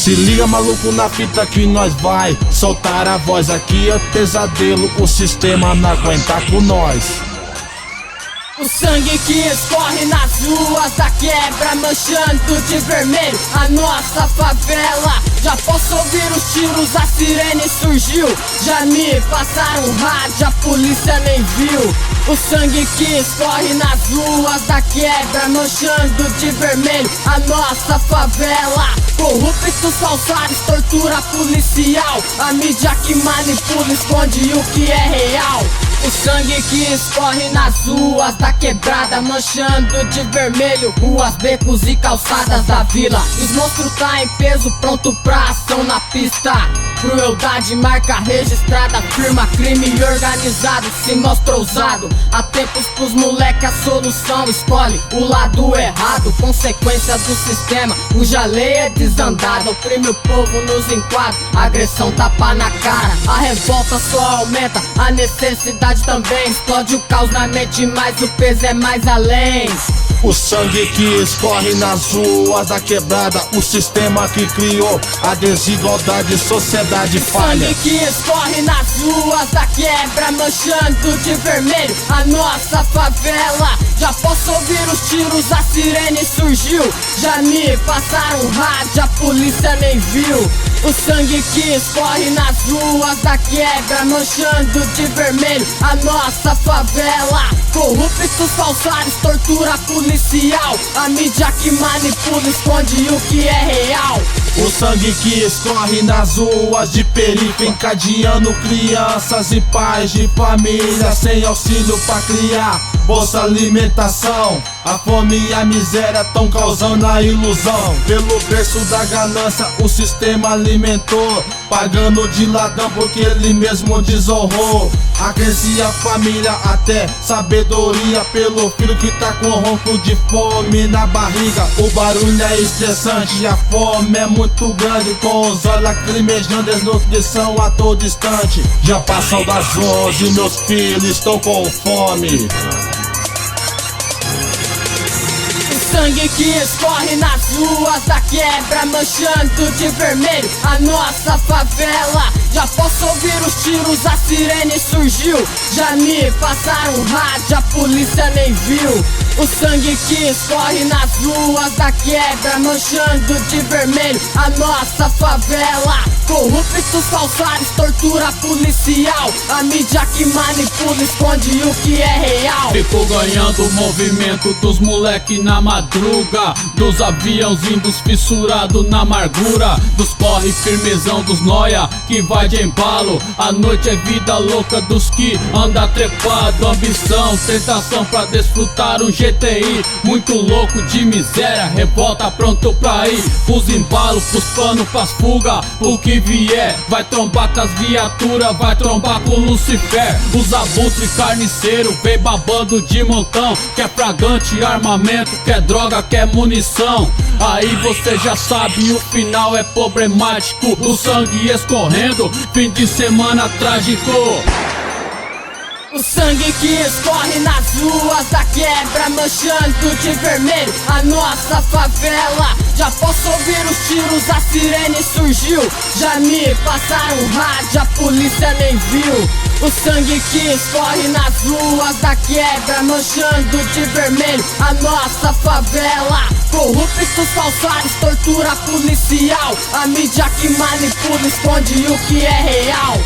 Se liga, maluco, na fita que nós vai soltar a voz. Aqui é pesadelo, o sistema não aguenta com nós. O sangue que escorre nas ruas da quebra, manchando de vermelho a nossa favela. Já posso ouvir os tiros, a sirene surgiu. Já me passaram rádio, a polícia nem viu. O sangue que escorre nas ruas da quebra, manchando de vermelho a nossa favela. Corruptos, falsários, tortura policial. A mídia que manipula, esconde o que é real. O sangue que escorre nas ruas da quebrada, manchando de vermelho ruas, becos e calçadas da vila. Os monstros tá em peso, pronto pra ação na pista. Crueldade, marca registrada, firma crime organizado, se mostra ousado. Há tempos pros moleque a solução, escolhe o lado errado. Consequência do sistema, cuja lei é desandada. Oprime o povo nos enquadros, agressão tapa na cara. A revolta só aumenta, a necessidade também. Explode o caos na mente, mas o peso é mais além. O sangue que escorre nas ruas da quebrada, o sistema que criou a desigualdade, sociedade falha. Sangue que escorre nas ruas da quebra, manchando de vermelho a nossa favela. Já posso ouvir os tiros, a sirene surgiu. Já me passaram rádio, a polícia nem viu. O sangue que escorre nas ruas da quebra, manchando de vermelho a nossa favela. Corruptos, falsários, tortura policial. A mídia que manipula, esconde o que é real. O sangue que escorre nas ruas de periferia, encadeando crianças e pais de família sem auxílio pra criar. Bolsa alimentação, a fome e a miséria tão causando a ilusão. Pelo preço da ganância o sistema alimentou, pagando de ladrão porque ele mesmo desonrou. Acrescia a família até sabedoria pelo filho que tá com ronco de fome na barriga. O barulho é estressante, a fome é muito grande, com os olhos lacrimejando, desnutrição a todo instante. Já passam das 11, meus filhos estão com fome. Sangue que escorre nas ruas da quebra, manchando de vermelho a nossa favela. Já posso ouvir os tiros, a sirene surgiu. Já me passaram rádio, a polícia nem viu. O sangue que escorre nas ruas da quebra, manchando de vermelho a nossa favela. Corruptos, falsários, tortura policial. A mídia que manipula, esconde o que é real. Ficou ganhando o movimento dos moleque na madruga, dos aviãozinhos dos fissurados na amargura, dos corre firmezão dos noia que vai de embalo. A noite é vida louca dos que anda trepado. Ambição, tentação pra desfrutar um GTI. Muito louco de miséria, revolta pronto pra ir pros embalos, pros planos, pras fuga. O que vier, vai trombar com as viaturas, vai trombar com Lucifer. Os abutres carniceiro, vem babando de montão. Quer fragante, armamento, quer droga, quer munição. Aí você já sabe, o final é problemático. O sangue escorrendo, fim de semana trágico. O sangue que escorre nas ruas da quebra, manchando de vermelho a nossa favela. Já posso ouvir os tiros, a sirene surgiu. Já me passaram rádio, a polícia nem viu. O sangue que escorre nas ruas da quebra, manchando de vermelho a nossa favela. Corruptos, falsários, tortura policial. A mídia que manipula, esconde o que é real.